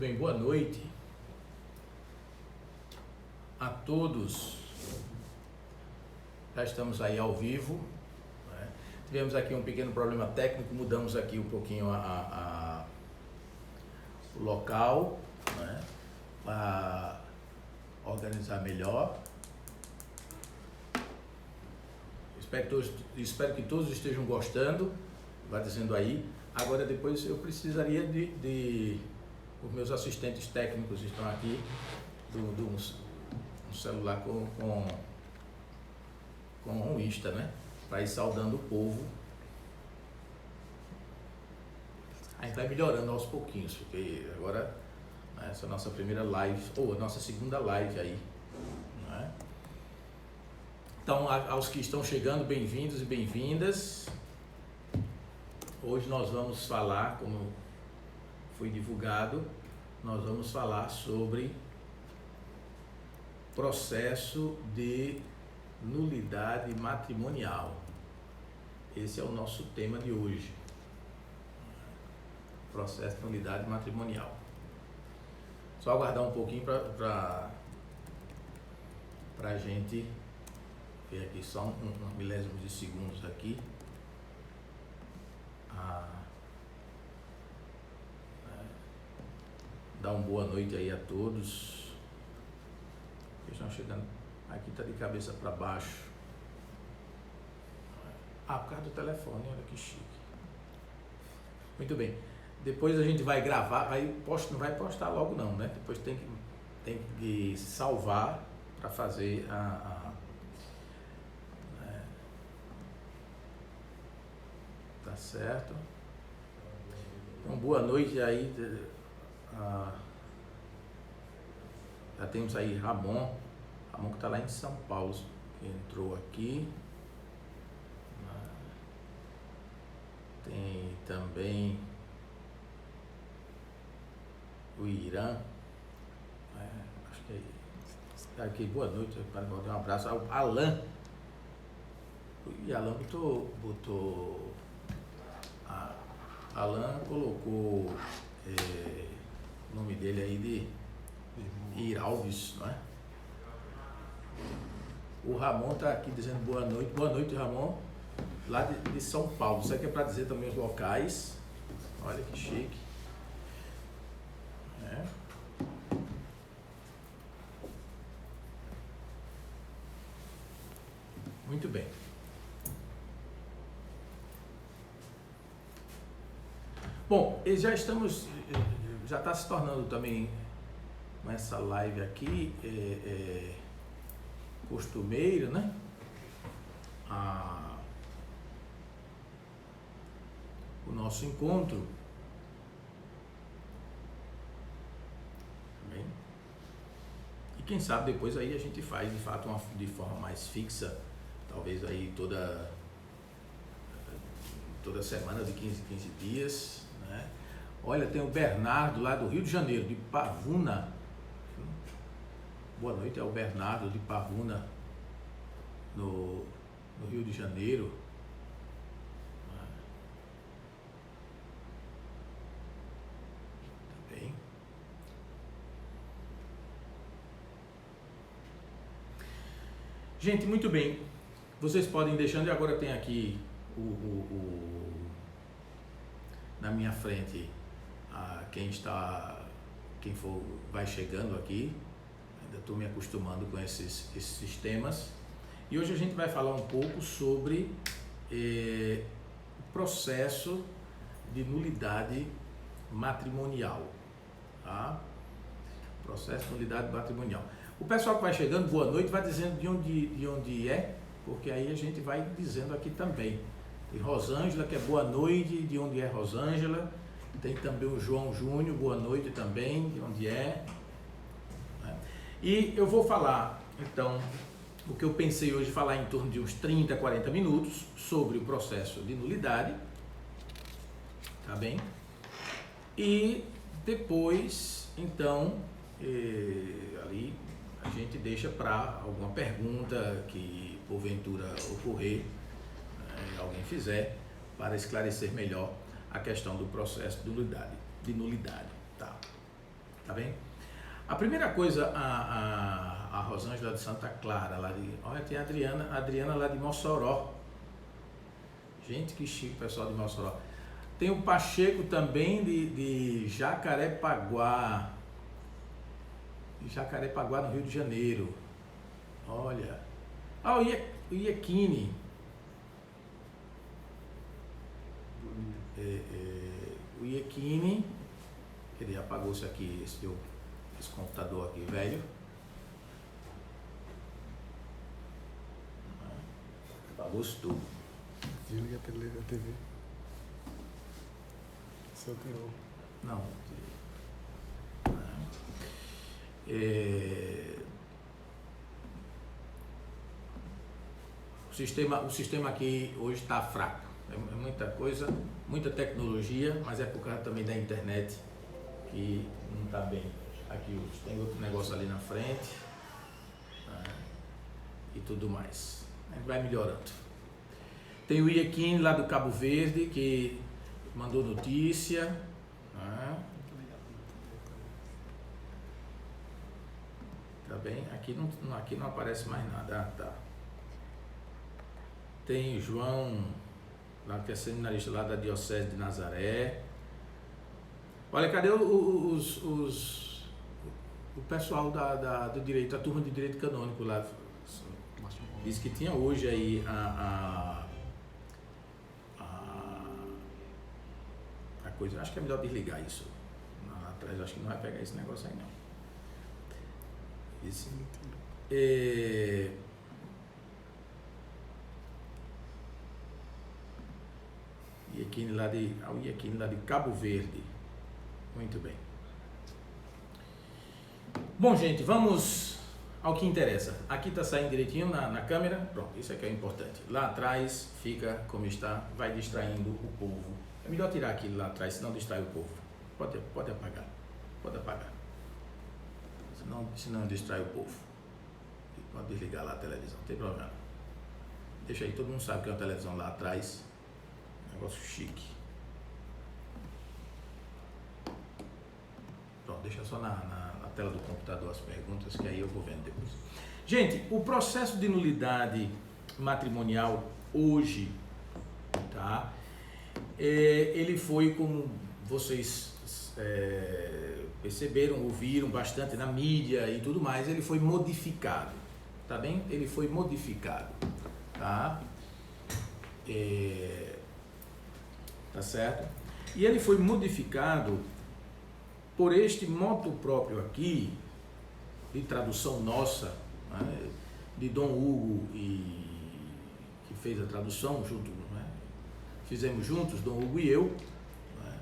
Bem, boa noite a todos. Já estamos aí ao vivo, né? Tivemos aqui um pequeno problema técnico, mudamos aqui um pouquinho o local, né? Para organizar melhor. Espero que todos estejam gostando. Vai dizendo aí. Agora depois eu precisaria os meus assistentes técnicos estão aqui um celular com um Insta, né? Para ir saudando o povo. A gente vai melhorando aos pouquinhos, porque agora, né, essa é a nossa primeira live, ou a nossa segunda live aí, né? Então, aos que estão chegando, bem-vindos e bem-vindas. Hoje nós vamos falar, como foi divulgado, nós vamos falar sobre processo de nulidade matrimonial. Esse é o nosso tema de hoje. Processo de nulidade matrimonial. Só aguardar um pouquinho para a gente ver aqui só uns milésimos de segundos aqui. Dar uma boa noite aí a todos que estão chegando. Aqui está de cabeça para baixo. Por causa do telefone, olha que chique. Muito bem. Depois a gente vai gravar, não vai postar logo não, né? Depois tem que salvar para fazer né? Tá certo? Então, boa noite aí. Já temos aí Ramon que está lá em São Paulo, que entrou aqui. Tem também o Irã, acho que é aqui. Boa noite, para dar um abraço ao Alan. E Alan botou Alan colocou o nome dele aí de Iralves, não é? O Ramon está aqui dizendo boa noite Ramon, lá de São Paulo. Isso aqui é para dizer também os locais. Olha que chique. Muito bem. Bom, já está se tornando também essa live aqui costumeira, né? O nosso encontro. Bem? E quem sabe depois aí a gente faz de fato de forma mais fixa, talvez aí toda semana de 15 dias, né? Olha, tem o Bernardo lá do Rio de Janeiro, de Pavuna. Boa noite, é o Bernardo de Pavuna, no Rio de Janeiro. Tá bem. Gente, muito bem. Vocês podem ir deixando, e agora tem aqui na minha frente quem vai chegando aqui. Ainda estou me acostumando com esses sistemas. E hoje a gente vai falar um pouco sobre o processo de nulidade matrimonial. Tá? Processo de nulidade matrimonial. O pessoal que vai chegando, boa noite, vai dizendo de onde é, porque aí a gente vai dizendo aqui também. Tem Rosângela, que é boa noite, de onde é Rosângela. Tem também o João Júnior, boa noite também, de onde é. E eu vou falar, então, o que eu pensei hoje falar em torno de uns 30, 40 minutos sobre o processo de nulidade, tá bem? E depois, então, ali a gente deixa para alguma pergunta que porventura ocorrer, alguém fizer, para esclarecer melhor a questão do processo de nulidade, tá? tá bem? A primeira coisa, a Rosângela de Santa Clara, lá de, olha, tem a Adriana lá de Mossoró. Gente, que chique, pessoal de Mossoró. Tem o Pacheco também de Jacarepaguá. Jacarepaguá, no Rio de Janeiro. Olha. Ah, o Iequine. O Iequine. Ele apagou-se aqui, esse computador aqui, velho. Apagou-se tudo. Desliga a TV. Só tem Não. O sistema aqui hoje está fraco. É muita coisa, muita tecnologia, mas é por causa também da internet que não está bem aqui hoje. Tem outro negócio ali na frente, né, e tudo mais. A gente vai melhorando. Tem o Iequim lá do Cabo Verde que mandou notícia. Né. Tá bem? Aqui não aparece mais nada. Ah, tá. Tem o João, lá que é seminarista lá da Diocese de Nazaré. Olha, cadê o pessoal do direito, a turma de direito canônico lá? Diz que tinha hoje aí a coisa. Acho que é melhor desligar isso. Lá atrás, acho que não vai pegar esse negócio aí, não. Isso. Iequine lá de Cabo Verde. Muito bem. Bom, gente, vamos ao que interessa. Aqui está saindo direitinho na câmera. Pronto, isso aqui é importante. Lá atrás fica como está, vai distraindo o povo. É melhor tirar aquilo lá atrás, senão distrai o povo. Pode apagar. Pode apagar. Senão distrai o povo. Pode desligar lá a televisão, não tem problema. Deixa aí, todo mundo sabe que é uma televisão lá atrás. Negócio chique. Pronto, deixa só na tela do computador as perguntas, que aí eu vou vendo depois. Gente, o processo de nulidade matrimonial hoje, tá? Ele foi, como vocês perceberam, ouviram bastante na mídia e tudo mais, ele foi modificado, tá bem? Ele foi modificado, tá? Tá certo? E ele foi modificado por este moto próprio aqui, de tradução nossa, né, de Dom Hugo, que fez a tradução junto, né, fizemos juntos, Dom Hugo e eu, né,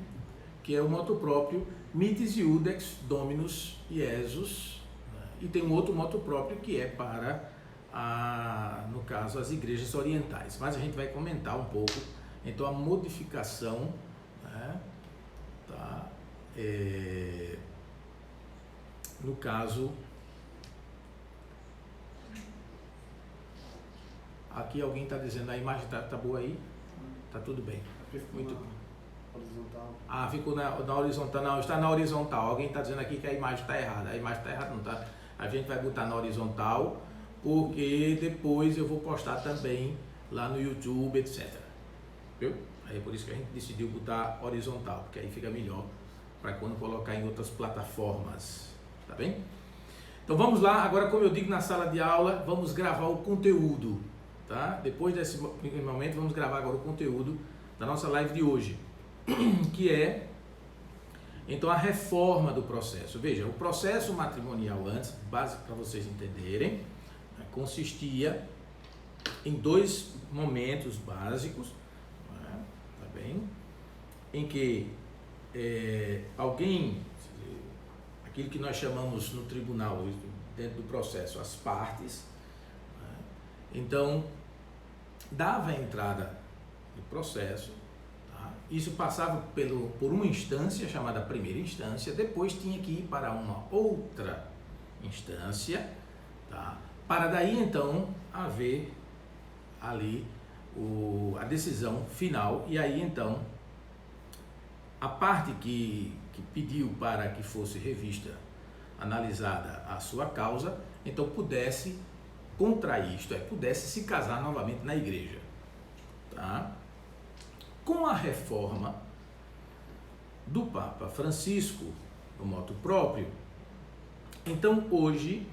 que é o moto próprio Mitis Iudex Dominus Iesus, né, e tem um outro moto próprio que é para, no caso, as igrejas orientais. Mas a gente vai comentar um pouco, então, a modificação, né, tá, no caso, aqui alguém está dizendo, a imagem tá boa aí? Tá tudo bem. Muito bem. Horizontal. Ah, ficou na horizontal. Não, está na horizontal. Alguém está dizendo aqui que a imagem está errada. A imagem está errada, não tá? A gente vai botar na horizontal, porque depois eu vou postar também lá no YouTube, etc. Viu? Aí é por isso que a gente decidiu botar horizontal, porque aí fica melhor para quando colocar em outras plataformas, tá bem? Então vamos lá, agora como eu digo na sala de aula, vamos gravar o conteúdo, tá? Depois desse momento vamos gravar agora o conteúdo da nossa live de hoje, que é, então, a reforma do processo. Veja, o processo matrimonial antes, básico para vocês entenderem, né, consistia em dois momentos básicos, né, tá bem? Em que alguém, aquilo que nós chamamos no tribunal, dentro do processo, as partes, né, então, dava a entrada no processo, tá? Isso passava por uma instância chamada primeira instância, depois tinha que ir para uma outra instância, tá? Para daí então haver ali a decisão final, e aí então a parte que que pediu para que fosse revista, analisada a sua causa, então pudesse contrair, isto é, pudesse se casar novamente na igreja. Tá? Com a reforma do Papa Francisco, no motu próprio, então hoje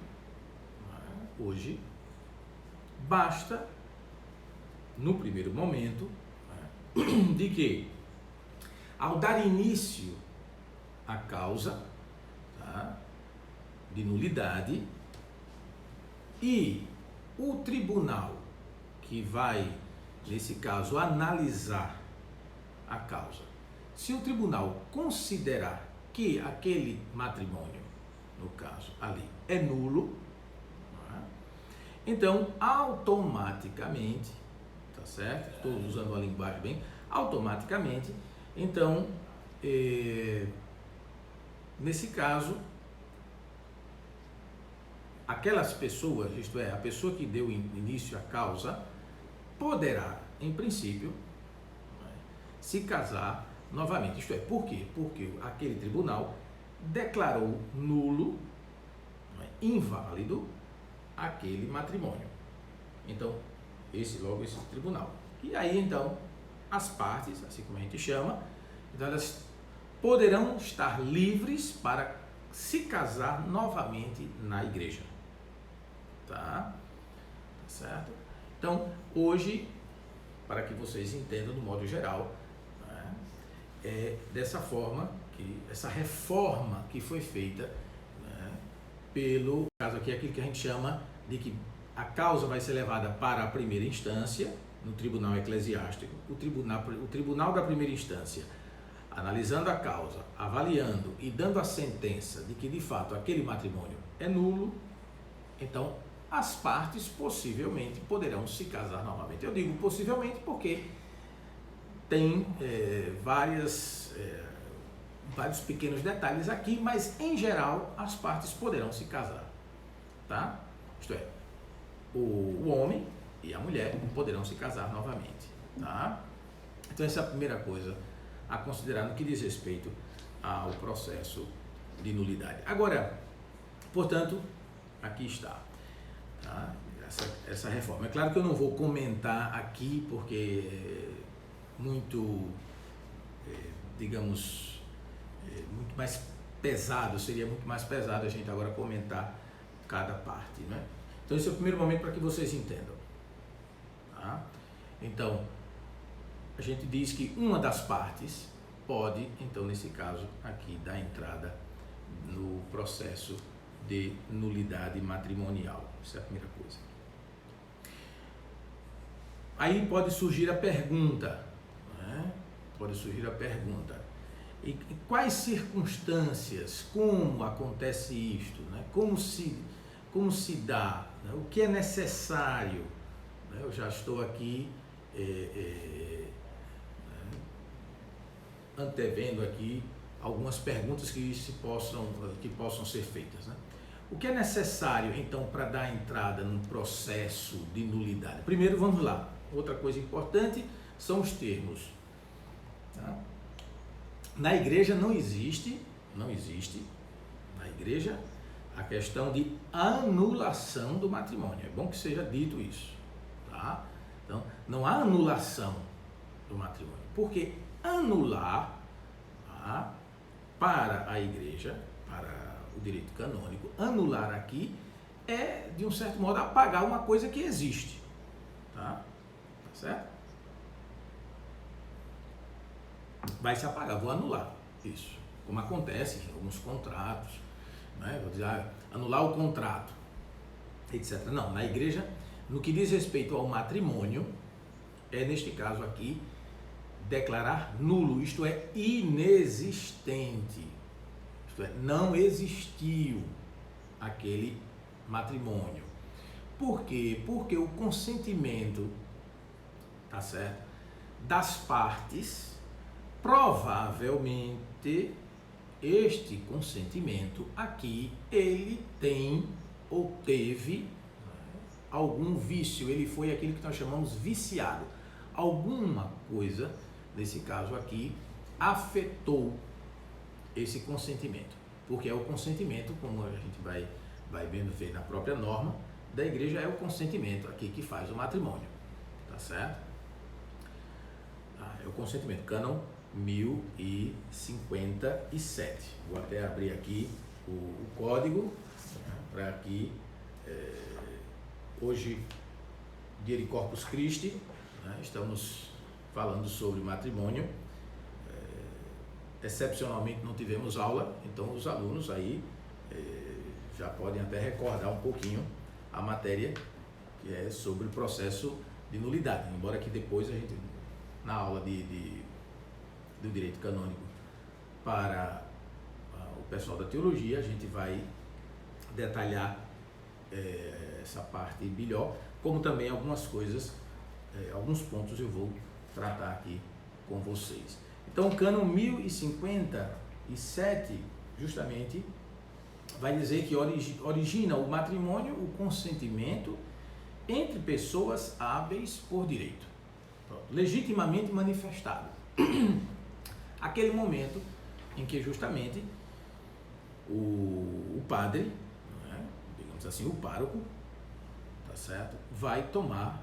basta, no primeiro momento, de que, ao dar início à causa, tá, de nulidade, e o tribunal que vai, nesse caso, analisar a causa, se o tribunal considerar que aquele matrimônio, no caso ali, é nulo, então automaticamente, tá certo? Estou usando a linguagem bem, automaticamente, então, nesse caso, aquelas pessoas, isto é, a pessoa que deu início à causa, poderá, em princípio, se casar novamente. Isto é, por quê? Porque aquele tribunal declarou nulo, inválido, aquele matrimônio. Então, esse tribunal. E aí, então, as partes, assim como a gente chama, então elas poderão estar livres para se casar novamente na igreja. Tá certo? Então, hoje, para que vocês entendam do modo geral, né, é dessa forma que essa reforma que foi feita, né, pelo caso aqui, aquilo que a gente chama de que a causa vai ser levada para a primeira instância, no tribunal eclesiástico, o tribunal da primeira instância, analisando a causa, avaliando e dando a sentença de que de fato aquele matrimônio é nulo, então as partes possivelmente poderão se casar novamente. Eu digo possivelmente porque tem vários pequenos detalhes aqui, mas em geral as partes poderão se casar, tá? Isto é, o homem e a mulher poderão se casar novamente, tá? Então essa é a primeira coisa a considerar no que diz respeito ao processo de nulidade. Agora, portanto, aqui está, tá? Essa reforma. É claro que eu não vou comentar aqui porque é muito, digamos, muito mais pesado, seria muito mais pesado a gente agora comentar cada parte, né? Então esse é o primeiro momento para que vocês entendam, tá? Então, a gente diz que uma das partes pode, então nesse caso aqui, dar entrada no processo de nulidade matrimonial. Essa é a primeira coisa. Aí pode surgir a pergunta, né? Pode surgir a pergunta. E quais circunstâncias, como acontece isto, né? Como se dá, né? O que é necessário, né? Eu já estou aqui antevendo aqui algumas perguntas que possam ser feitas, né? O que é necessário, então, para dar entrada num processo de nulidade? Primeiro, vamos lá. Outra coisa importante são os termos. Tá? Na igreja não existe na igreja a questão de anulação do matrimônio. É bom que seja dito isso. Tá? Então, não há anulação do matrimônio. Porque anular, tá, para a igreja, para o direito canônico, anular aqui é, de um certo modo, apagar uma coisa que existe. Tá certo? Vai se apagar, vou anular isso. Como acontece em alguns contratos, né? Vou dizer, anular o contrato, etc. Não, na igreja, no que diz respeito ao matrimônio, é neste caso aqui, declarar nulo, isto é, inexistente. Isto é, não existiu aquele matrimônio. Por quê? Porque o consentimento, tá certo, das partes, provavelmente este consentimento aqui, ele tem ou teve algum vício, ele foi aquilo que nós chamamos viciado. Alguma coisa, nesse caso aqui, afetou esse consentimento, porque é o consentimento, como a gente vai vendo ver na própria norma da igreja, é o consentimento aqui que faz o matrimônio, tá certo? É o consentimento, cânon 1057. Vou até abrir aqui o código, né, para que hoje, dia de Corpus Christi, né, estamos falando sobre matrimônio. Excepcionalmente não tivemos aula, então os alunos aí já podem até recordar um pouquinho a matéria que é sobre o processo de nulidade, embora que depois a gente, na aula do direito canônico para o pessoal da teologia, a gente vai detalhar essa parte melhor, como também algumas coisas, alguns pontos eu vou tratar aqui com vocês. Então, o cânon 1057 justamente vai dizer que origina o matrimônio, o consentimento entre pessoas hábeis por direito, legitimamente manifestado. Aquele momento em que justamente o padre, né, digamos assim, o pároco, tá certo, vai tomar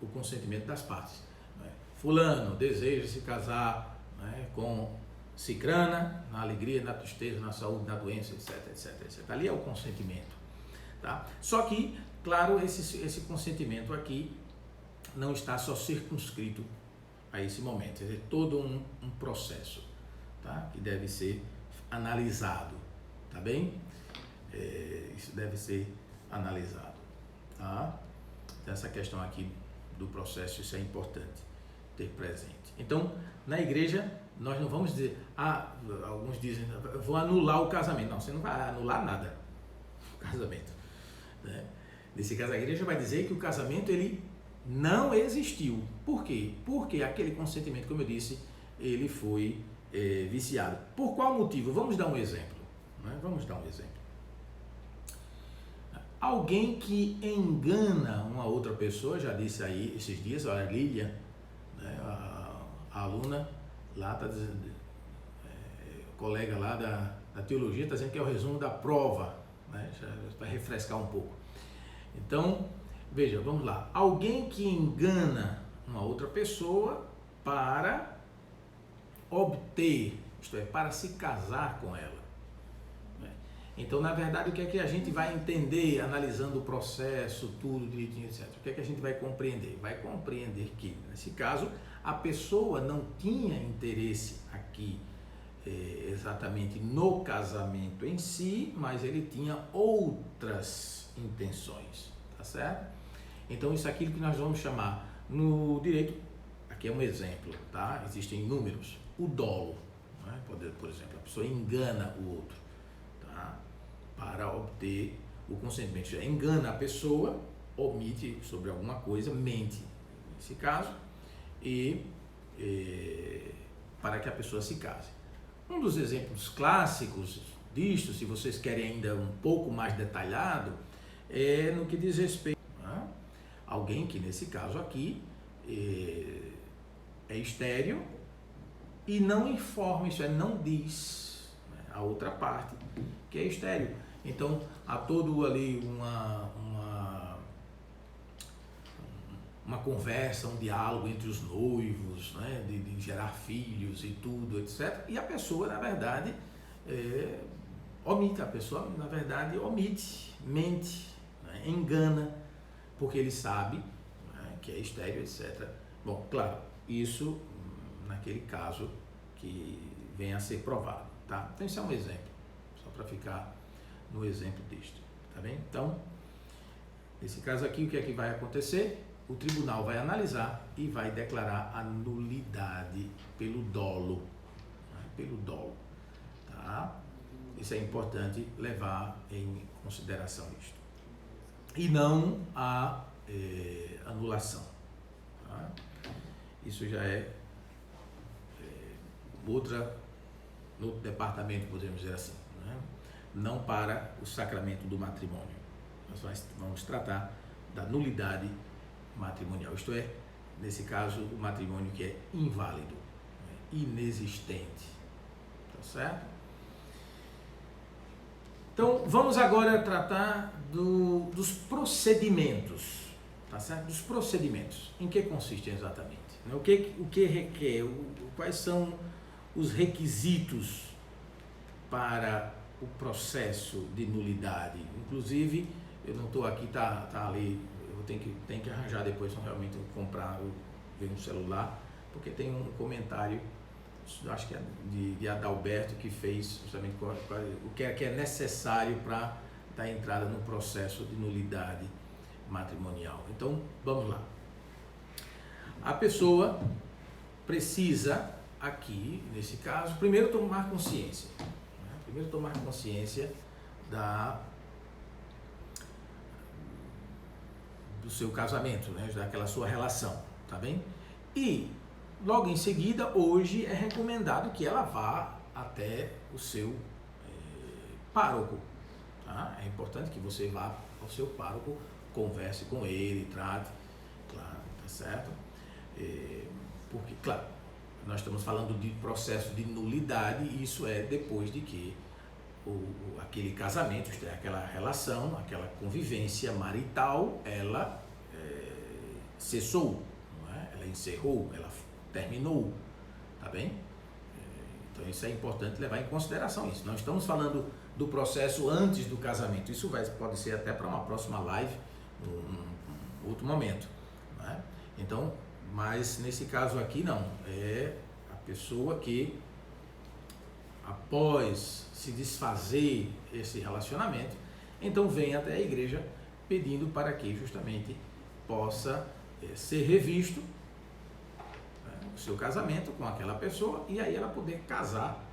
o consentimento das partes. Né? Fulano deseja se casar, né, com cicrana, na alegria, na tristeza, na saúde, na doença, etc, etc, etc. Ali é o consentimento. Tá? Só que, claro, esse consentimento aqui não está só circunscrito a esse momento, é todo um processo, tá? Que deve ser analisado, tá bem? Isso deve ser analisado, tá? Então, essa questão aqui do processo, isso é importante ter presente. Então, na igreja, nós não vamos dizer, alguns dizem, vou anular o casamento. Não, você não vai anular nada, o casamento, né? Nesse caso, a igreja vai dizer que o casamento, ele não existiu. Por quê? Porque aquele consentimento, como eu disse, ele foi viciado. Por qual motivo? Vamos dar um exemplo, né? Vamos dar um exemplo. Alguém que engana uma outra pessoa, já disse aí esses dias, a Lilian, né, a aluna lá está dizendo, colega lá da teologia está dizendo que é o resumo da prova, né, para refrescar um pouco. Então, veja, vamos lá. Alguém que engana uma outra pessoa para obter, isto é, para se casar com ela. Então, na verdade, o que é que a gente vai entender, analisando o processo, tudo direitinho, etc. O que é que a gente vai compreender? Vai compreender que, nesse caso, a pessoa não tinha interesse aqui exatamente no casamento em si, mas ele tinha outras intenções, tá certo? Então, isso é aquilo que nós vamos chamar no direito, aqui é um exemplo, tá? Existem inúmeros. O dolo, né? Por exemplo, a pessoa engana o outro, tá? Para obter o consentimento. Engana a pessoa, omite sobre alguma coisa, mente, nesse caso, e para que a pessoa se case. Um dos exemplos clássicos disto, se vocês querem ainda um pouco mais detalhado, é no que diz respeito a alguém que, nesse caso aqui, é estéril e não informa, isso é, não diz, né, a outra parte que é estéril. Então, há todo ali uma conversa, um diálogo entre os noivos, né, de gerar filhos e tudo, etc. E a pessoa, na verdade, omite, mente, né, engana, porque ele sabe, né, que é estéril, etc. Bom, claro, isso naquele caso que venha a ser provado, tá? Então, esse é um exemplo, só para ficar no exemplo disto, tá bem? Então, nesse caso aqui, o que é que vai acontecer? O tribunal vai analisar e vai declarar a nulidade pelo dolo, né? Pelo dolo, tá? Isso é importante levar em consideração isto. E não a anulação, tá? Isso já é outro departamento, podemos dizer assim, né? Não para o sacramento do matrimônio. Nós vamos tratar da nulidade matrimonial, isto é, nesse caso, o matrimônio que é inválido, né? Inexistente, tá certo? Então, vamos agora tratar dos procedimentos, tá certo? Dos procedimentos. Em que consistem exatamente? O que requer? Quais são os requisitos para o processo de nulidade? Inclusive, eu não estou aqui, tá ali, eu tenho que arranjar depois, realmente comprar, ver um celular, porque tem um comentário, acho que é de Adalberto, que fez justamente o que é necessário para dar entrada no processo de nulidade matrimonial. Então, vamos lá. A pessoa precisa, aqui, nesse caso, primeiro tomar consciência. Primeiro tomar consciência do seu casamento, né? Daquela sua relação, tá bem? E logo em seguida, hoje é recomendado que ela vá até o seu pároco. Tá? É importante que você vá ao seu pároco, converse com ele, trate, claro, tá certo? Porque, claro, nós estamos falando de processo de nulidade, e isso é depois de que aquele casamento, aquela relação, aquela convivência marital, ela cessou, não é? Ela encerrou, ela terminou, tá bem? Então isso é importante levar em consideração isso. Não estamos falando do processo antes do casamento, isso pode ser até para uma próxima live, um outro momento, não é? Então, mas nesse caso aqui não, é a pessoa que após se desfazer esse relacionamento, então vem até a igreja pedindo para que justamente possa ser revisto o seu casamento com aquela pessoa, e aí ela poder casar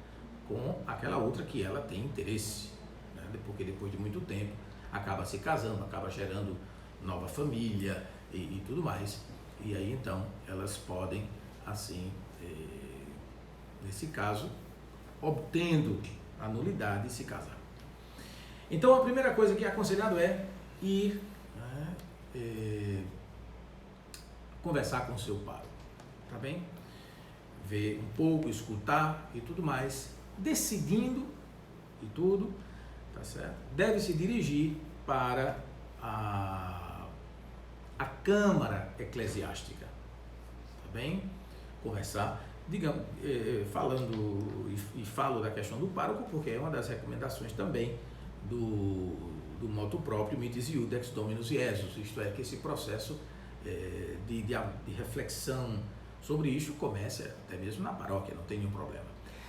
com aquela outra que ela tem interesse, né? Porque depois de muito tempo acaba se casando, acaba gerando nova família e tudo mais, e aí então elas podem assim, nesse caso, obtendo a nulidade, se casar. Então a primeira coisa que é aconselhado é ir, né, conversar com o seu pároco, tá bem? Ver um pouco, escutar e tudo mais, decidindo e tudo, tá certo? Deve se dirigir para a Câmara Eclesiástica, tá bem? Conversar, digamos, falo da questão do pároco, porque é uma das recomendações também do motu próprio Mitis Iudex Dominus Jesus, isto é, que esse processo de reflexão sobre isso comece até mesmo na paróquia, não tem nenhum problema.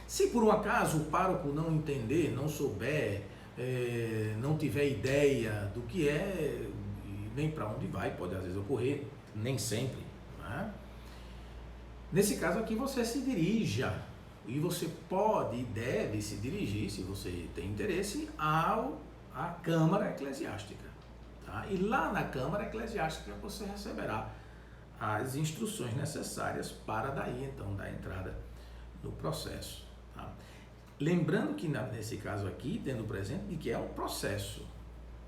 Se por um acaso o pároco não entender, não souber, não tiver ideia do que é, nem para onde vai, pode às vezes ocorrer, nem sempre, né? Nesse caso aqui você se dirija, e você pode e deve se dirigir, se você tem interesse, à Câmara Eclesiástica. Tá? E lá na Câmara Eclesiástica você receberá as instruções necessárias para daí então dar entrada no processo. Tá? Lembrando que nesse caso aqui, tendo presente de que é um processo,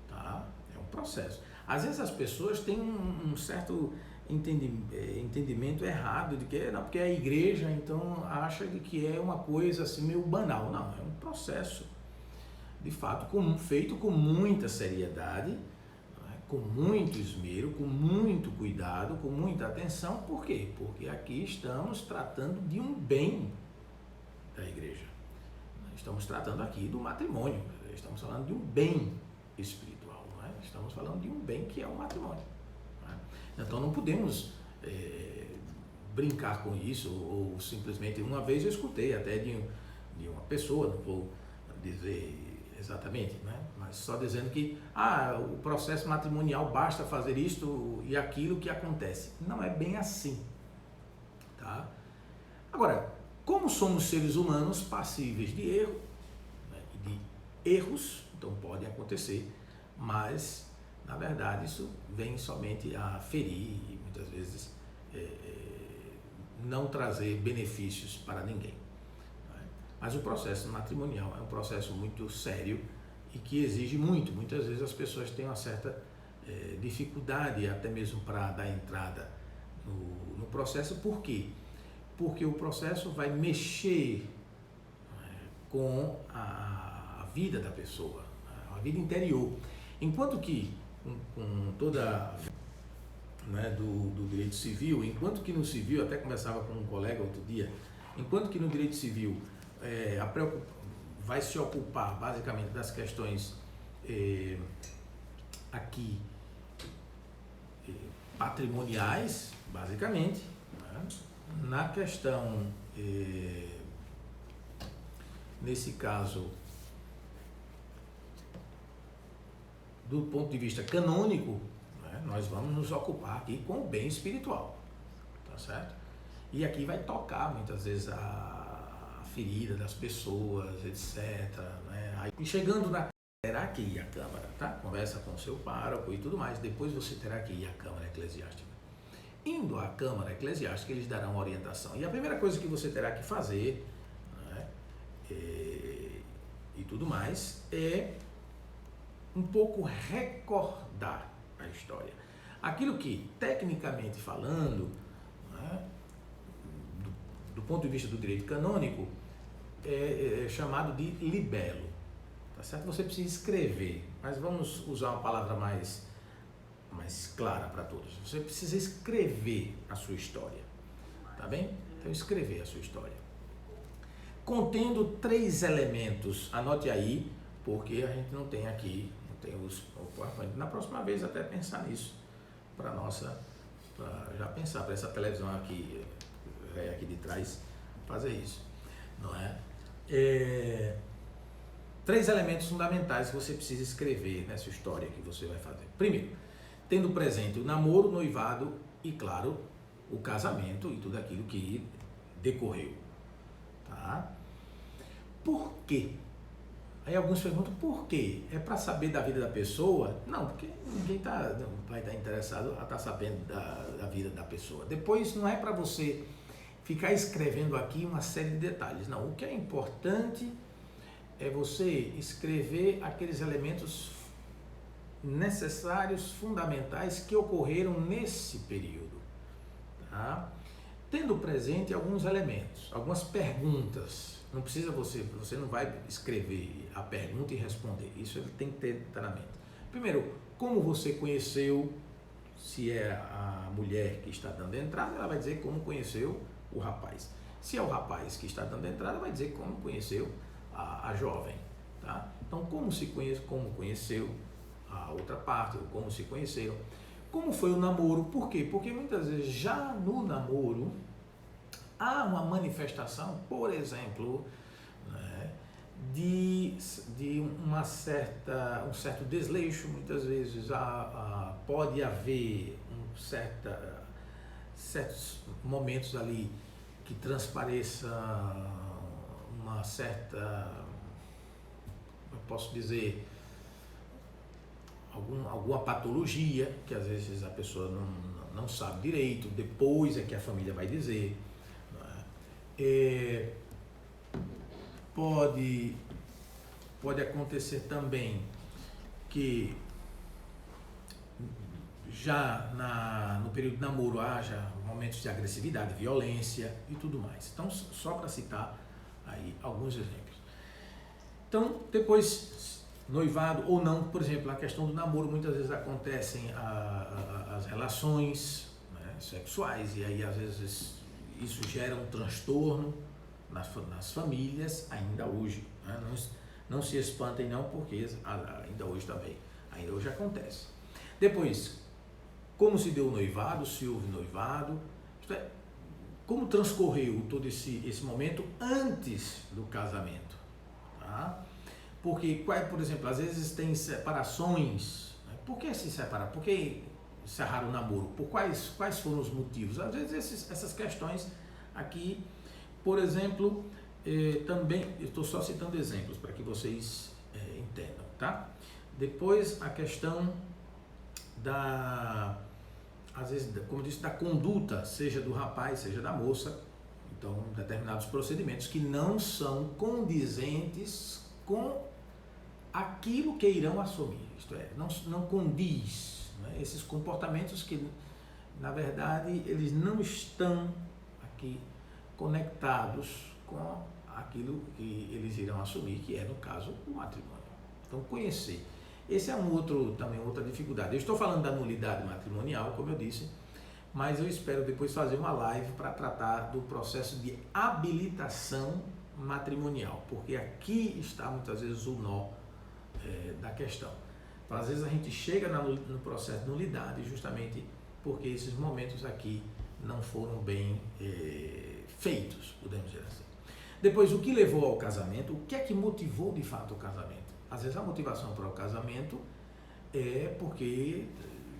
tá? É um processo. Às vezes as pessoas têm um certo entendimento errado de que não, porque é a igreja, então acha de que é uma coisa assim meio banal. Não, é um processo de fato feito com muita seriedade, com muito esmero, com muito cuidado, com muita atenção. Por quê? Porque aqui estamos tratando de um bem da igreja. Estamos tratando aqui do matrimônio, estamos falando de um bem espiritual, não é? Estamos falando de um bem que é o matrimônio. Então não podemos brincar com isso, ou simplesmente, uma vez eu escutei até de uma pessoa, não vou dizer exatamente, né? Mas só dizendo que o processo matrimonial basta fazer isto e aquilo que acontece. Não é bem assim, tá? Agora, como somos seres humanos passíveis de erro, né, e de erros, então pode acontecer, mas na verdade isso vem somente a ferir e muitas vezes não trazer benefícios para ninguém. Mas o processo matrimonial é um processo muito sério e que exige muitas vezes as pessoas têm uma certa dificuldade até mesmo para dar entrada no processo. Por quê? Porque o processo vai mexer com a vida da pessoa, a vida interior. Enquanto que com toda, né, do direito civil, enquanto que no civil, até conversava com um colega outro dia, enquanto que no direito civil vai se ocupar basicamente das questões aqui patrimoniais, basicamente, né? Na questão, nesse caso, do ponto de vista canônico, né, nós vamos nos ocupar aqui com o bem espiritual, tá certo? E aqui vai tocar muitas vezes a ferida das pessoas, etc, né? E chegando na terá que ir à Câmara, tá? Conversa com o seu pároco e tudo mais, depois você terá que ir à Câmara Eclesiástica. Indo à Câmara Eclesiástica, eles darão orientação. E a primeira coisa que você terá que fazer, né, e tudo mais, é um pouco recordar a história. Aquilo que, tecnicamente falando, né, do ponto de vista do direito canônico, é chamado de libelo. Tá certo? Você precisa escrever, mas vamos usar uma palavra mais clara para todos. Você precisa escrever a sua história, tá bem? Então, escrever a sua história. Contendo 3 elementos, anote aí, porque a gente não tem aqui, não tem o PowerPoint. Na próxima vez, até pensar nisso, para já pensar para essa televisão aqui de trás, fazer isso, não é? 3 elementos fundamentais que você precisa escrever nessa história que você vai fazer. Primeiro, tendo presente o namoro, o noivado e, claro, o casamento e tudo aquilo que decorreu. Tá? Por quê? Aí alguns perguntam, por quê? É para saber da vida da pessoa? Não, porque ninguém vai estar interessado a estar sabendo da vida da pessoa. Depois, não é para você ficar escrevendo aqui uma série de detalhes. Não, o que é importante é você escrever aqueles elementos necessários, fundamentais, que ocorreram nesse período. Tá? Tendo presente alguns elementos, algumas perguntas. Não precisa você não vai escrever a pergunta e responder. Isso ele tem que ter na mente. Primeiro, como você conheceu, se é a mulher que está dando entrada, ela vai dizer como conheceu o rapaz. Se é o rapaz que está dando entrada, vai dizer como conheceu a jovem, tá? Então, como conheceu a outra parte, ou como se conheceram, como foi o namoro, por quê? Porque muitas vezes já no namoro há uma manifestação, por exemplo, né, de um certo desleixo, muitas vezes pode haver certos momentos ali que transpareça uma certa, eu posso dizer, alguma patologia, que às vezes a pessoa não sabe direito, depois é que a família vai dizer. Pode acontecer também que já no período de namoro haja momentos de agressividade, violência e tudo mais. Então, só para citar aí alguns exemplos. Então, depois, noivado ou não, por exemplo, a questão do namoro, muitas vezes acontecem as relações, né, sexuais, e aí às vezes isso gera um transtorno nas famílias ainda hoje. Né? Não se espantem não, porque ainda hoje também, ainda hoje acontece. Depois, como se deu o noivado, se houve noivado, isto é, como transcorreu todo esse momento antes do casamento. Tá? Porque, por exemplo, às vezes tem separações. Né? Por que se separaram? Por que encerraram o namoro? Por quais foram os motivos? Às vezes essas questões aqui, por exemplo, também, eu estou só citando exemplos para que vocês entendam, tá? Depois a questão às vezes, como eu disse, da conduta, seja do rapaz, seja da moça. Então, determinados procedimentos que não são condizentes com aquilo que irão assumir, isto é, não condiz, né? Esses comportamentos que, na verdade, eles não estão aqui conectados com aquilo que eles irão assumir, que é, no caso, o matrimônio. Então, conhecer. Esse é também outra dificuldade. Eu estou falando da nulidade matrimonial, como eu disse, mas eu espero depois fazer uma live para tratar do processo de habilitação matrimonial, porque aqui está muitas vezes o nó da questão. Então, às vezes a gente chega no processo de nulidade justamente porque esses momentos aqui não foram bem feitos, podemos dizer assim. Depois, o que levou ao casamento? O que é que motivou de fato o casamento? Às vezes a motivação para o casamento é porque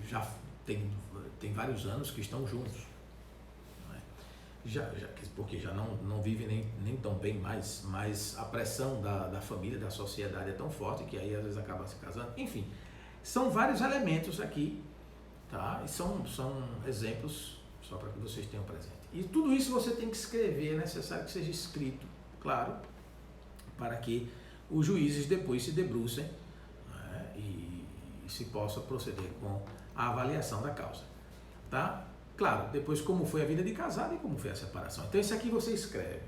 já tem vários anos que estão juntos, não é? Porque já não vivem nem tão bem mais, mas a pressão da família, da sociedade é tão forte que aí às vezes acaba se casando. Enfim, são vários elementos aqui, tá? E são exemplos só para que vocês tenham presente. E tudo isso você tem que escrever, é necessário que seja escrito, claro, para que os juízes depois se debrucem, né, e se possa proceder com a avaliação da causa, tá? Claro, depois como foi a vida de casado e como foi a separação. Então isso aqui você escreve.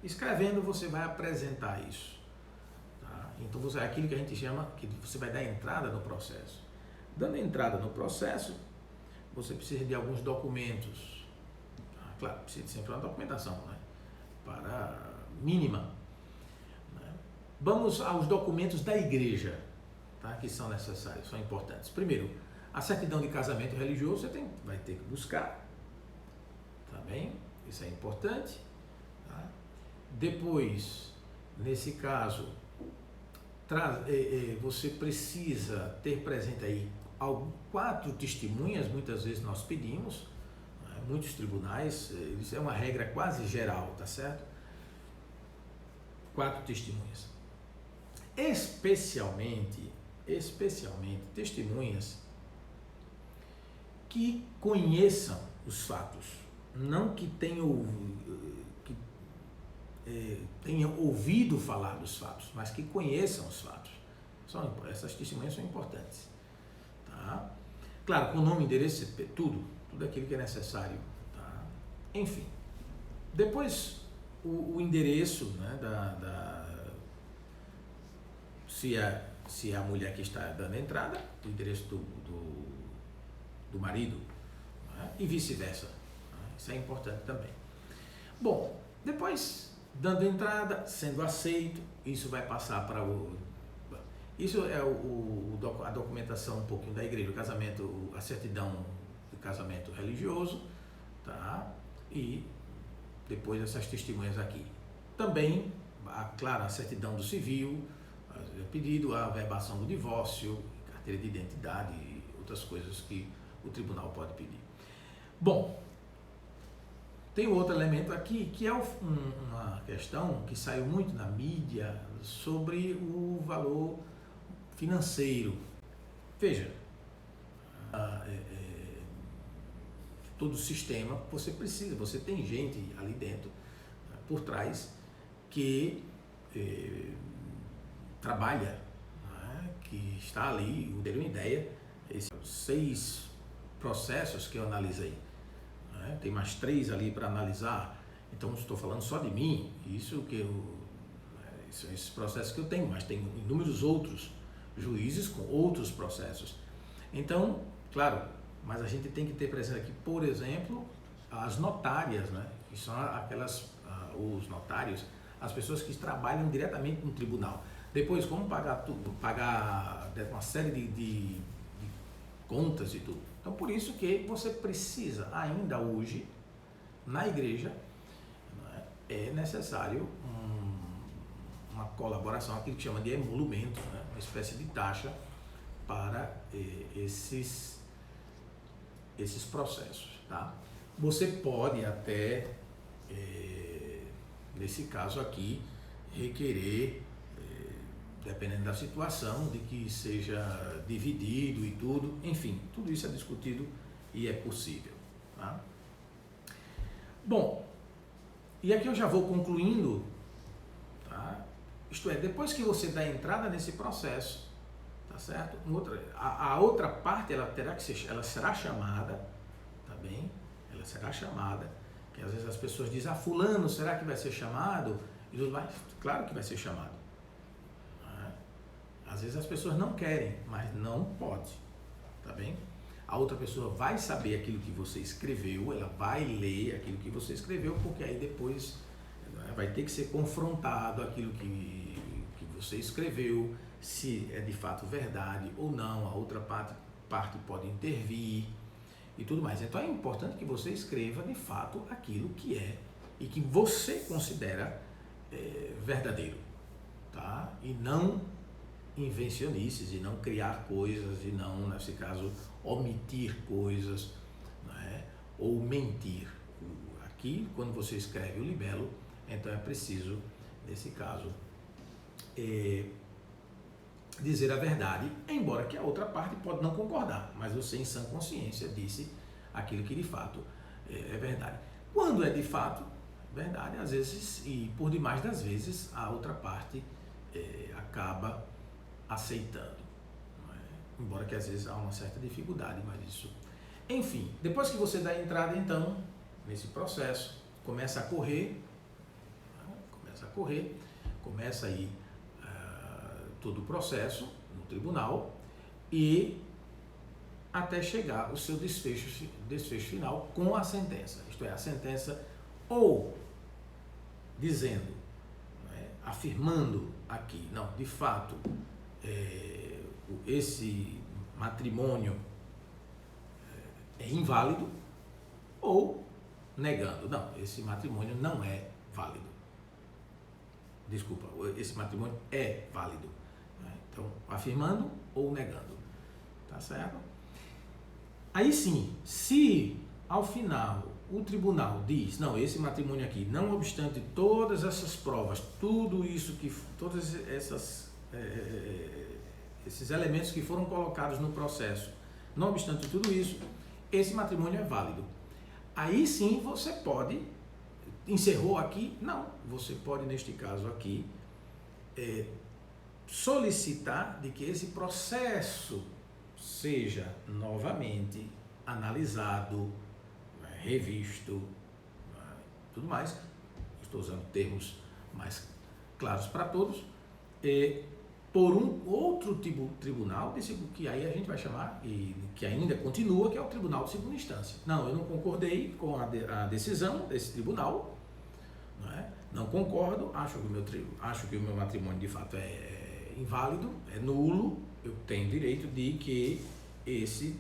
Escrevendo você vai apresentar isso, tá? Então é aquilo que a gente chama, que você vai dar entrada no processo. Dando entrada no processo, você precisa de alguns documentos, tá? Claro, precisa de sempre uma documentação, né, para mínima. Vamos aos documentos da igreja, tá? Que são necessários, são importantes. Primeiro, a certidão de casamento religioso você vai ter que buscar, tá bem? Isso é importante. Tá? Depois, nesse caso, você precisa ter presente aí 4 testemunhas, muitas vezes nós pedimos, né? Muitos tribunais, isso é uma regra quase geral, tá certo? 4 testemunhas. Especialmente testemunhas que conheçam os fatos, não que tenham ouvido falar dos fatos, mas que conheçam os fatos. Essas testemunhas são importantes, tá? Claro, com nome, endereço, tudo aquilo que é necessário, tá? Enfim, depois o endereço, né, se é a mulher que está dando entrada, o endereço do marido, né? E vice-versa, né? Isso é importante também. Bom, depois, dando entrada, sendo aceito, isso vai passar para isso é a documentação um pouquinho da igreja, o casamento, a certidão do casamento religioso, tá? E depois essas testemunhas aqui. Também, claro, a certidão do civil, pedido, a averbação do divórcio, carteira de identidade e outras coisas que o tribunal pode pedir. Bom, tem outro elemento aqui que é uma questão que saiu muito na mídia sobre o valor financeiro. Veja, todo o sistema você tem gente ali dentro, por trás, que trabalha, né, que está ali, eu dei uma ideia, esses 6 processos que eu analisei, né, tem mais 3 ali para analisar, então estou falando só de mim, são esses processos que eu tenho, mas tem inúmeros outros juízes com outros processos. Então, claro, mas a gente tem que ter presente aqui, por exemplo, as notárias, né, que são os notários, as pessoas que trabalham diretamente no tribunal. Depois, como pagar uma série de contas e tudo. Então, por isso que você precisa, ainda hoje, na igreja, é necessário uma colaboração, aquilo que chama de emolumento, né? Uma espécie de taxa para esses processos, tá? Você pode até, nesse caso aqui, requerer, dependendo da situação, de que seja dividido e tudo, enfim, tudo isso é discutido e é possível, tá? Bom, e aqui eu já vou concluindo, tá? Isto é, depois que você dá entrada nesse processo, tá certo? A outra parte, ela será chamada, tá bem? Ela será chamada, que às vezes as pessoas dizem, fulano, será que vai ser chamado? e tudo mais, claro que vai ser chamado. Às vezes as pessoas não querem, mas não pode, tá bem? A outra pessoa vai saber aquilo que você escreveu, ela vai ler aquilo que você escreveu, porque aí depois vai ter que ser confrontado aquilo que você escreveu, se é de fato verdade ou não, a outra parte pode intervir e tudo mais. Então é importante que você escreva de fato aquilo que é e que você considera verdadeiro, tá? E não invencionices, e não criar coisas, e não, nesse caso, omitir coisas, né? Ou mentir. Aqui, quando você escreve o libelo, então é preciso, nesse caso, dizer a verdade, embora que a outra parte pode não concordar, mas você em sã consciência disse aquilo que de fato é verdade. Quando é de fato verdade, às vezes, e por demais das vezes, a outra parte acaba aceitando, não é? Embora que às vezes há uma certa dificuldade, mas isso... Enfim, depois que você dá a entrada, então, nesse processo, começa a correr, começa aí todo o processo no tribunal e até chegar o seu desfecho final com a sentença, isto é, a sentença ou dizendo, afirmando aqui, não, de fato, esse matrimônio é inválido, ou negando, não, esse matrimônio não é válido. Desculpa, esse matrimônio é válido. Então, afirmando ou negando, tá certo? Aí sim, se ao final o tribunal diz, não, esse matrimônio aqui, não obstante todas essas provas, tudo isso que, todos esses elementos que foram colocados no processo, não obstante tudo isso, esse matrimônio é válido. Aí sim você pode, encerrou aqui? Não, você pode neste caso aqui solicitar de que esse processo seja novamente analisado, revisto, tudo mais, estou usando termos mais claros para todos, por um outro tribunal, que aí a gente vai chamar, e que ainda continua, que é o Tribunal de Segunda Instância. Não, eu não concordei com a decisão desse tribunal, não concordo, acho que o meu matrimônio de fato é inválido, é nulo, eu tenho direito de que esse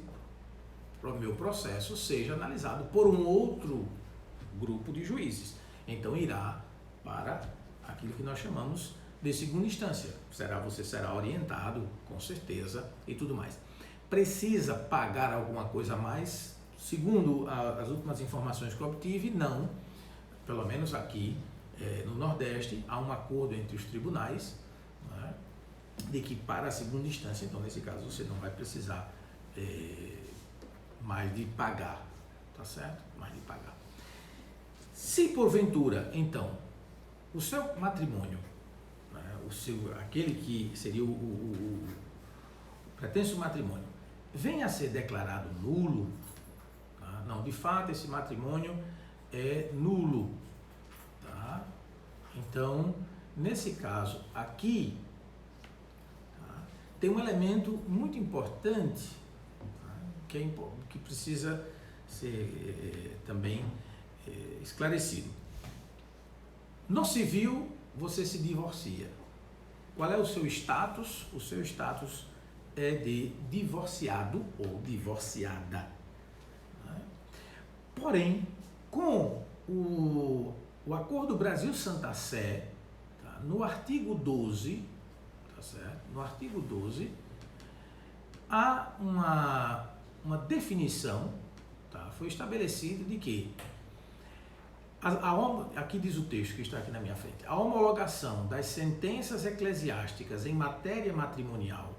meu processo seja analisado por um outro grupo de juízes. Então irá para aquilo que nós chamamos de segunda instância. Você será orientado, com certeza, e tudo mais. Precisa pagar alguma coisa a mais? Segundo as últimas informações que eu obtive, não. Pelo menos aqui no Nordeste, há um acordo entre os tribunais, de que para a segunda instância, então nesse caso você não vai precisar mais de pagar, tá certo? Mais de pagar. Se porventura, então, o seu matrimônio, aquele que seria o pretenso matrimônio, venha a ser declarado nulo, tá? Não, de fato esse matrimônio é nulo, tá? Então, nesse caso aqui, tá? Tem um elemento muito importante, tá? que precisa ser também esclarecido. No civil, você se divorcia. Qual é o seu status? O seu status é de divorciado ou divorciada. Porém, com o Acordo Brasil-Santa Sé, tá? No artigo 12, tá certo? No artigo 12, há uma definição, tá? Foi estabelecido de que aqui diz o texto que está aqui na minha frente: a homologação das sentenças eclesiásticas em matéria matrimonial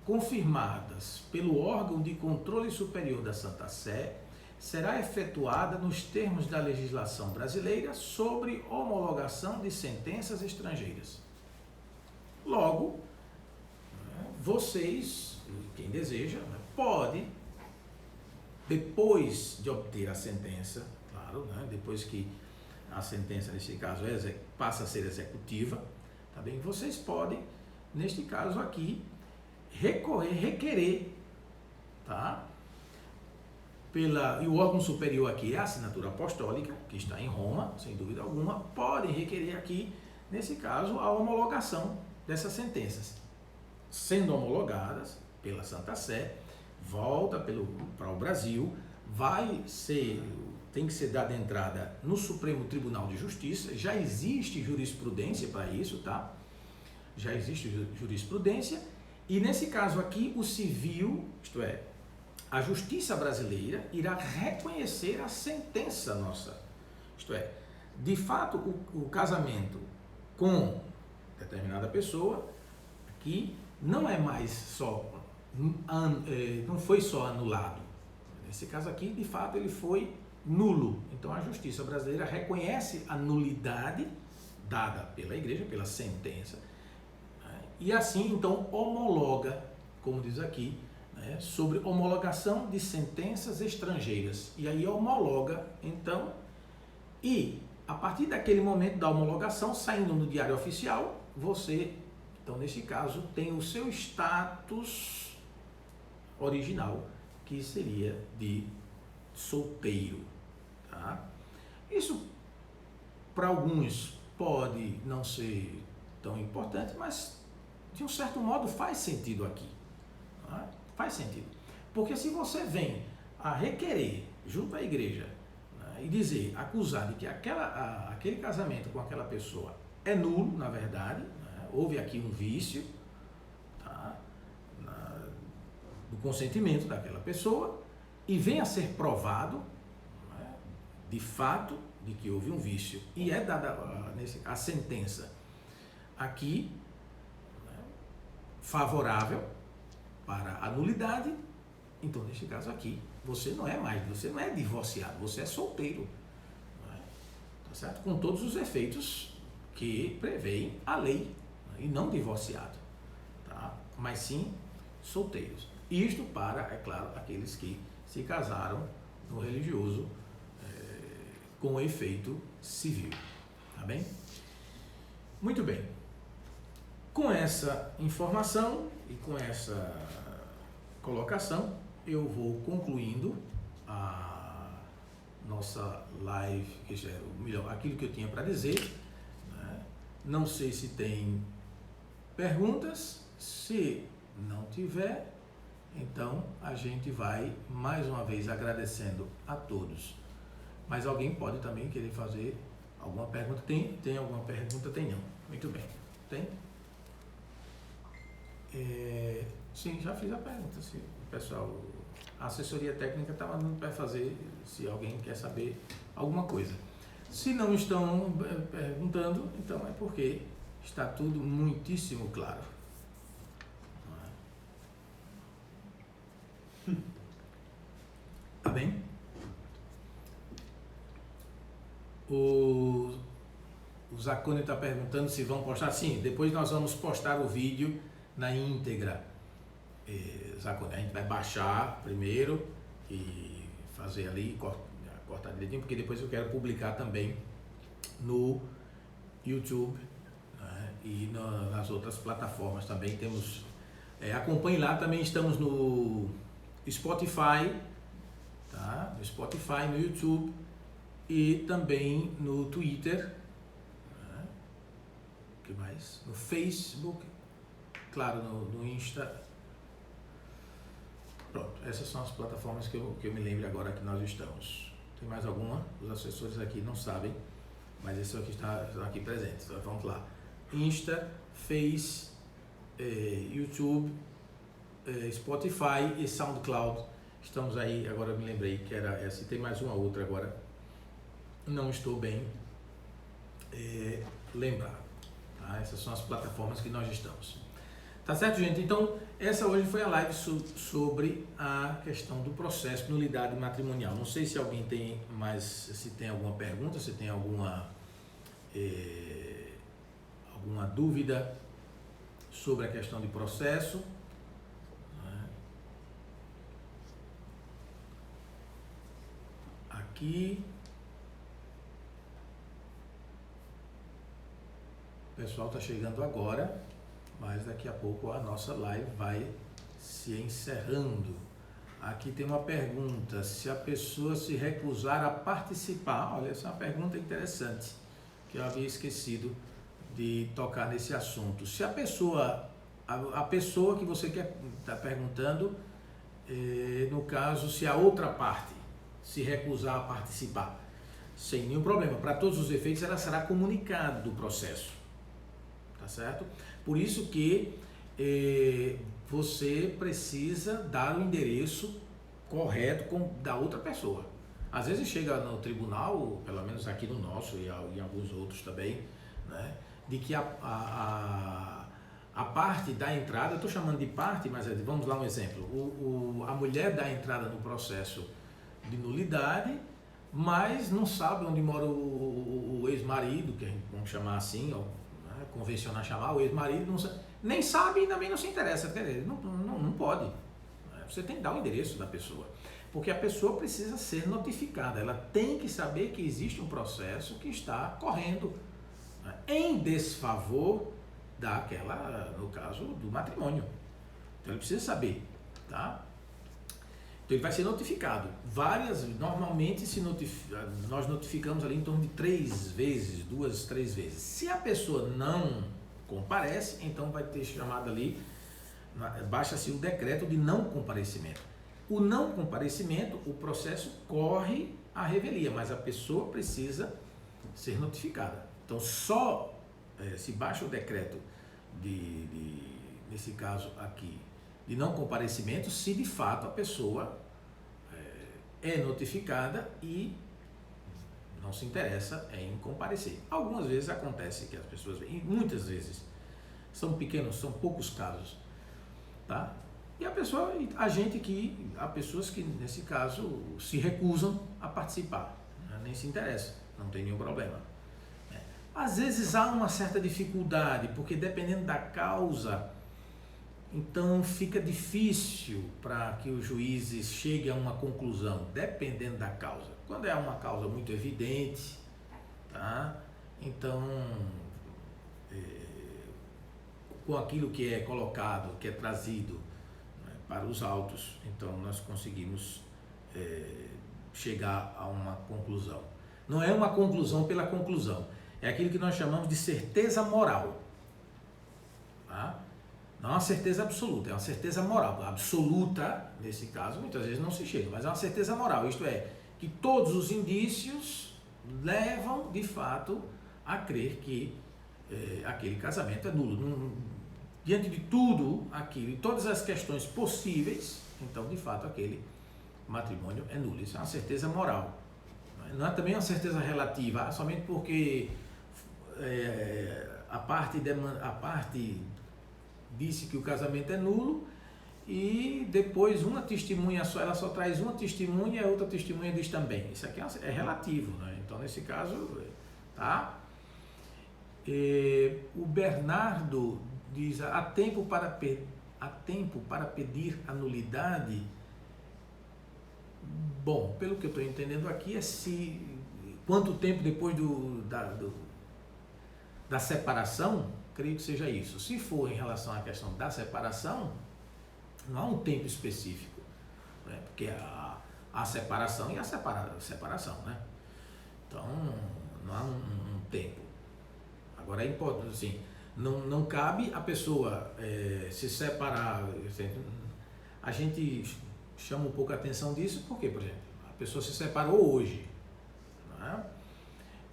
confirmadas pelo órgão de controle superior da Santa Sé será efetuada nos termos da legislação brasileira sobre homologação de sentenças estrangeiras. Logo, vocês, quem deseja, pode, depois de obter a sentença, claro, depois que a sentença nesse caso passa a ser executiva, tá bem? Vocês podem, neste caso aqui, requerer, tá? E o órgão superior aqui é a assinatura apostólica, que está em Roma, sem dúvida alguma, podem requerer aqui, nesse caso, a homologação dessas sentenças. Sendo homologadas pela Santa Sé, volta para o Brasil, tem que ser dada entrada no Supremo Tribunal de Justiça, já existe jurisprudência para isso, tá? Já existe jurisprudência, e nesse caso aqui, o civil, isto é, a justiça brasileira irá reconhecer a sentença nossa. Isto é, de fato, o casamento com determinada pessoa aqui não é mais só, não foi só anulado. Nesse caso aqui, de fato, ele foi nulo. Então, a justiça brasileira reconhece a nulidade dada pela igreja, pela sentença, né? E assim, então, homologa, como diz aqui, sobre homologação de sentenças estrangeiras. E aí homologa, então, e a partir daquele momento da homologação, saindo no Diário Oficial, você, então, neste caso, tem o seu status original, que seria de solteiro. Tá? Isso, para alguns, pode não ser tão importante, mas, de um certo modo, faz sentido aqui. Tá? Faz sentido. Porque se você vem a requerer junto à igreja, né, e dizer, acusar de que aquele casamento com aquela pessoa é nulo, na verdade, né, houve aqui um vício, tá, do consentimento daquela pessoa, e vem a ser provado, né, de fato, de que houve um vício, e é dada a sentença aqui, né, favorável para a nulidade, então neste caso aqui, você não é divorciado, você é solteiro, não é? Tá certo? Com todos os efeitos que prevêem a lei, né? E não divorciado, tá? Mas sim solteiros. Isto para, é claro, aqueles que se casaram no religioso com efeito civil, tá bem? Muito bem. Com essa informação e com essa colocação, eu vou concluindo a nossa live, melhor, aquilo que eu tinha para dizer, né? Não sei se tem perguntas, se não tiver, então a gente vai mais uma vez agradecendo a todos. Mas alguém pode também querer fazer alguma pergunta? Tem alguma pergunta? Tem não. Muito bem. Tem? Sim, já fiz a pergunta. Se o pessoal, a assessoria técnica estava para fazer, se alguém quer saber alguma coisa. Se não estão perguntando, então é porque está tudo muitíssimo claro. Tá bem? O Zacone está perguntando se vão postar. Sim, depois nós vamos postar o vídeo na íntegra. Zacone, a gente vai baixar primeiro e fazer ali, cortar direitinho, porque depois eu quero publicar também no YouTube, né, e nas outras plataformas também temos. Acompanhe lá, também estamos no Spotify, tá? No Spotify, no YouTube e também no Twitter, né? O que mais? No Facebook, claro, no Insta. Pronto, essas são as plataformas que eu me lembro agora que nós estamos. Tem mais alguma? Os assessores aqui não sabem, mas esse aqui está aqui presente. Então vamos lá. Insta, Face, YouTube, Spotify e SoundCloud. Estamos aí, agora eu me lembrei que era essa. Tem mais uma outra agora. Não estou bem lembrado. Tá? Essas são as plataformas que nós estamos. Tá certo, gente? Então, essa hoje foi a live sobre a questão do processo de nulidade matrimonial. Não sei se alguém tem mais, se tem alguma pergunta, se tem alguma dúvida sobre a questão de processo. Aqui. O pessoal está chegando agora, mas daqui a pouco a nossa live vai se encerrando. Aqui tem uma pergunta: se a pessoa se recusar a participar, olha, essa é uma pergunta interessante, que eu havia esquecido de tocar nesse assunto. Se a pessoa que você está perguntando, no caso, se a outra parte se recusar a participar, sem nenhum problema, para todos os efeitos ela será comunicada do processo, tá certo? Por isso que você precisa dar o endereço correto da outra pessoa. Às vezes chega no tribunal, pelo menos aqui no nosso e em alguns outros também, né, de que a parte da entrada, eu estou chamando de parte, mas vamos lá um exemplo, a mulher dá entrada no processo de nulidade, mas não sabe onde mora o ex-marido, que vamos chamar assim, ou, né, convencionar chamar o ex-marido, nem sabe e também não se interessa, quer dizer, não pode. Você tem que dar o endereço da pessoa, porque a pessoa precisa ser notificada, ela tem que saber que existe um processo que está correndo, né, em desfavor daquela, no caso do matrimônio. Então ele precisa saber, tá? Então ele vai ser notificado. Normalmente nós notificamos ali em torno de 3 vezes, 2, 3 vezes. Se a pessoa não comparece, então vai ter chamado ali, baixa-se o decreto de não comparecimento. O não comparecimento, o processo corre à revelia, mas a pessoa precisa ser notificada. Então só se baixa o decreto nesse caso aqui, de não comparecimento, se de fato a pessoa é notificada e não se interessa em comparecer. Algumas vezes acontece que as pessoas, e muitas vezes são poucos casos, tá? E há pessoas que nesse caso se recusam a participar, né? Nem se interessa, não tem nenhum problema. Às vezes há uma certa dificuldade, porque dependendo da causa, então fica difícil para que os juízes cheguem a uma conclusão, dependendo da causa. Quando é uma causa muito evidente, tá? Então, com aquilo que é colocado, que é trazido, né, para os autos, então nós conseguimos chegar a uma conclusão. Não é uma conclusão pela conclusão, é aquilo que nós chamamos de certeza moral, tá? Não é uma certeza absoluta, é uma certeza moral. Absoluta, nesse caso, muitas vezes não se chega, mas é uma certeza moral, isto é, que todos os indícios levam, de fato, a crer que aquele casamento é nulo. Diante de tudo aquilo, e todas as questões possíveis, então, de fato, aquele matrimônio é nulo. Isso é uma certeza moral. Não é também uma certeza relativa, somente porque a parte disse que o casamento é nulo e depois uma testemunha só, ela só traz uma testemunha e a outra testemunha diz também. Isso aqui é relativo, né? Então, nesse caso, tá? O Bernardo diz: há tempo para pedir a nulidade. Bom, pelo que eu estou entendendo aqui, quanto tempo depois da separação, creio que seja isso. Se for em relação à questão da separação, não há um tempo específico, né? Porque a separação e a separação, né? Então, não há um tempo. Agora é importante, assim, não cabe a pessoa se separar. A gente chama um pouco a atenção disso, porque, por exemplo, a pessoa se separou hoje, né?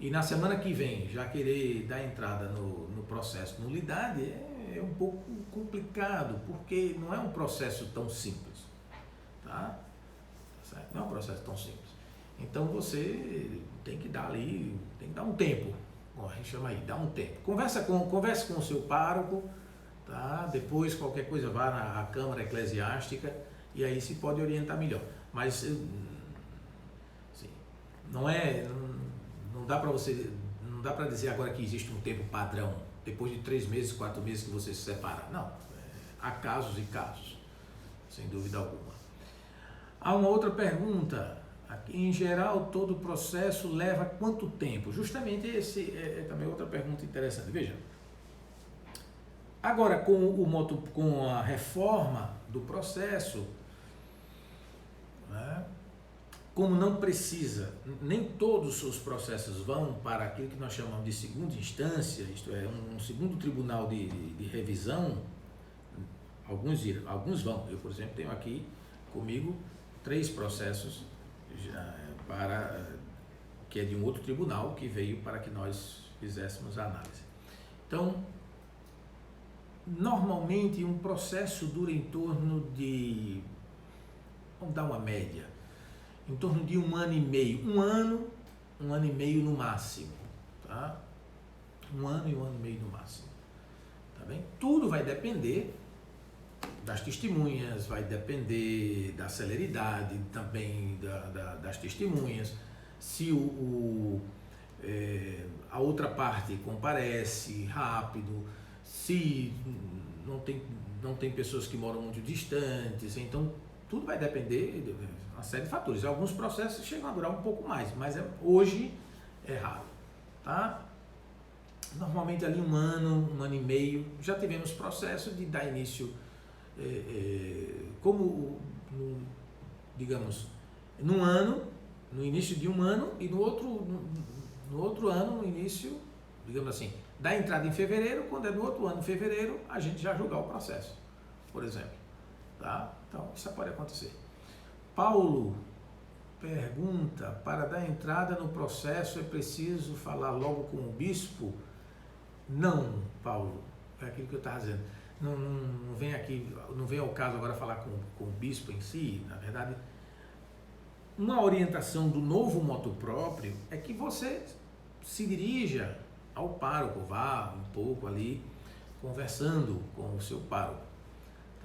E na semana que vem já querer dar entrada no processo de nulidade é um pouco complicado, porque não é um processo tão simples, tá? Certo? Não é um processo tão simples. Então você tem que dar um tempo, a gente chama aí, dá um tempo. Converse com o seu pároco, tá? Depois qualquer coisa vá na Câmara Eclesiástica e aí se pode orientar melhor. Mas assim, não dá para dizer agora que existe um tempo padrão, depois de 3 meses, 4 meses que você se separa. Não, há casos e casos, sem dúvida alguma. Há uma outra pergunta: em geral, todo o processo leva quanto tempo? Justamente esse é também outra pergunta interessante. Veja, Agora, com a reforma do processo, né, como não precisa, nem todos os processos vão para aquilo que nós chamamos de segunda instância, isto é, um segundo tribunal de revisão, alguns vão. Eu, por exemplo, tenho aqui comigo 3 processos que é de um outro tribunal que veio para que nós fizéssemos a análise. Então, normalmente um processo dura em torno de, vamos dar uma média, em torno de 1 ano e meio, 1 ano e meio no máximo, tá? 1 ano e 1 ano e meio no máximo, tá bem? Tudo vai depender das testemunhas, vai depender da celeridade também das testemunhas, se a outra parte comparece rápido, se não tem pessoas que moram muito distantes, então tudo vai depender de uma série de fatores. Alguns processos chegam a durar um pouco mais, mas hoje é raro, tá? Normalmente ali 1 ano, 1 ano e meio, já tivemos processo de dar início, digamos, num ano, no início de 1 ano e no outro ano, no início, digamos assim, da entrada em fevereiro, quando é no outro ano, em fevereiro, a gente já julgar o processo, por exemplo, tá? Então, isso pode acontecer. Paulo pergunta, para dar entrada no processo é preciso falar logo com o bispo? Não, Paulo, é aquilo que eu estava dizendo. Não vem aqui, não vem ao caso agora falar com o bispo em si. Na verdade, uma orientação do novo motu próprio é que você se dirija ao pároco, vá um pouco ali conversando com o seu pároco,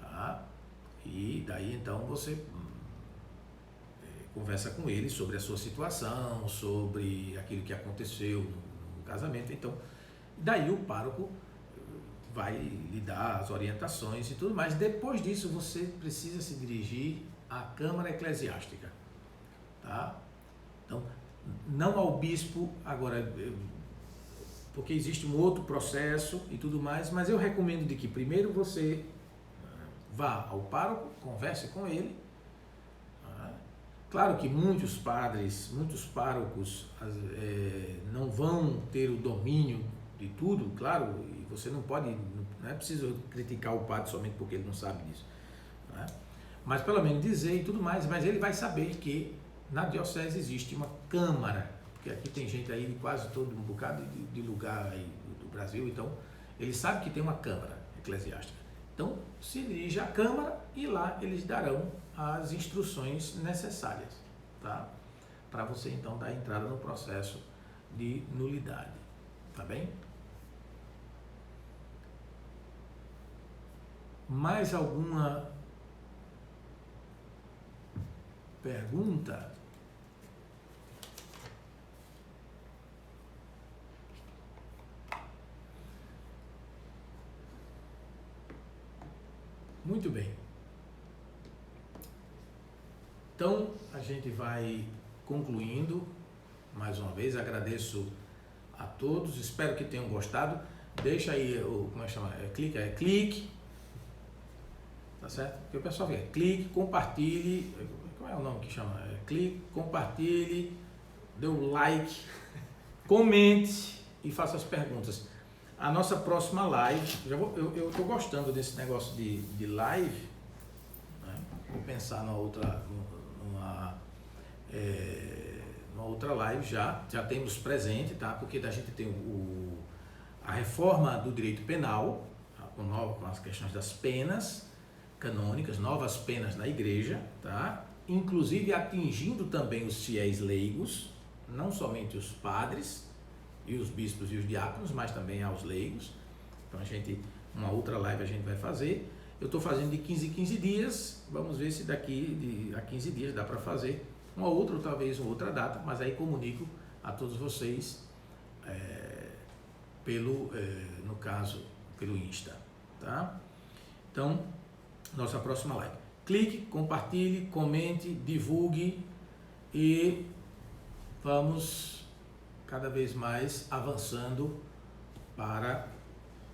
tá? E daí então você conversa com ele sobre a sua situação, sobre aquilo que aconteceu no casamento. Então, daí o pároco vai lhe dar as orientações e tudo mais. Depois disso, você precisa se dirigir à Câmara Eclesiástica, tá? Então, não ao bispo, agora, porque existe um outro processo e tudo mais, mas eu recomendo de que primeiro você vá ao pároco, converse com ele. Claro que muitos padres, muitos párocos não vão ter o domínio de tudo, claro, e você não é preciso criticar o padre somente porque ele não sabe disso, né? Mas pelo menos dizer e tudo mais, mas ele vai saber que na diocese existe uma câmara, porque aqui tem gente aí de quase todo um bocado de lugar aí do Brasil, então ele sabe que tem uma câmara eclesiástica. Então se dirige à câmara e lá eles darão as instruções necessárias, tá? Para você então dar entrada no processo de nulidade, tá bem? Mais alguma pergunta? Muito bem. Então, a gente vai concluindo. Mais uma vez, agradeço a todos. Espero que tenham gostado. Deixa aí, como é que chama? Clique. Tá certo? Porque o pessoal vê, clique, compartilhe. Qual é o nome que chama? Clique, compartilhe, dê um like, comente e faça as perguntas. A nossa próxima live, eu estou gostando desse negócio de live, né? Vou pensar numa outra live já temos presente, tá? Porque a gente tem a reforma do direito penal, com as questões das penas canônicas, novas penas na igreja, tá? Inclusive atingindo também os fiéis leigos, não somente os padres e os bispos e os diáconos, mas também aos leigos. Então uma outra live a gente vai fazer. Eu estou fazendo de 15 em 15 dias, vamos ver se daqui a 15 dias dá para fazer uma outra, ou talvez uma outra data, mas aí comunico a todos vocês no caso, pelo Insta, tá? Então, nossa próxima live. Clique, compartilhe, comente, divulgue e vamos cada vez mais avançando para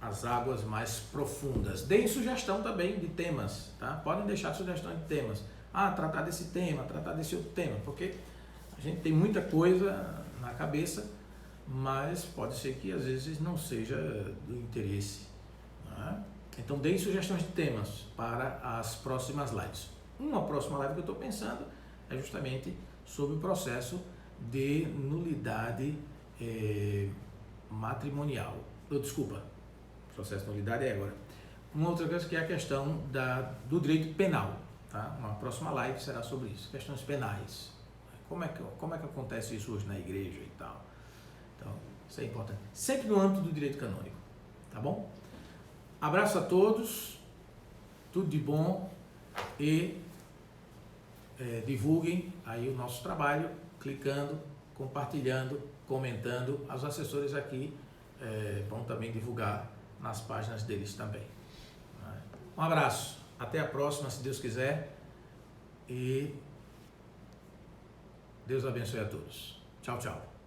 as águas mais profundas. Deem sugestão também de temas, tá? Podem deixar sugestão de temas. Tratar desse tema, tratar desse outro tema, porque a gente tem muita coisa na cabeça, mas pode ser que às vezes não seja do interesse, né? Então deem sugestões de temas para as próximas lives. Uma próxima live que eu estou pensando é justamente sobre o processo de nulidade matrimonial. Desculpa, processo de nulidade é agora. Uma outra coisa que é a questão do direito penal, tá? Uma próxima live será sobre isso, questões penais. Como é que acontece isso hoje na igreja e tal. Então, isso é importante. Sempre no âmbito do direito canônico, tá bom? Abraço a todos, tudo de bom e divulguem aí o nosso trabalho, clicando, compartilhando, comentando. Os assessores aqui vão também divulgar nas páginas deles também. Um abraço, até a próxima, se Deus quiser, e Deus abençoe a todos. Tchau, tchau.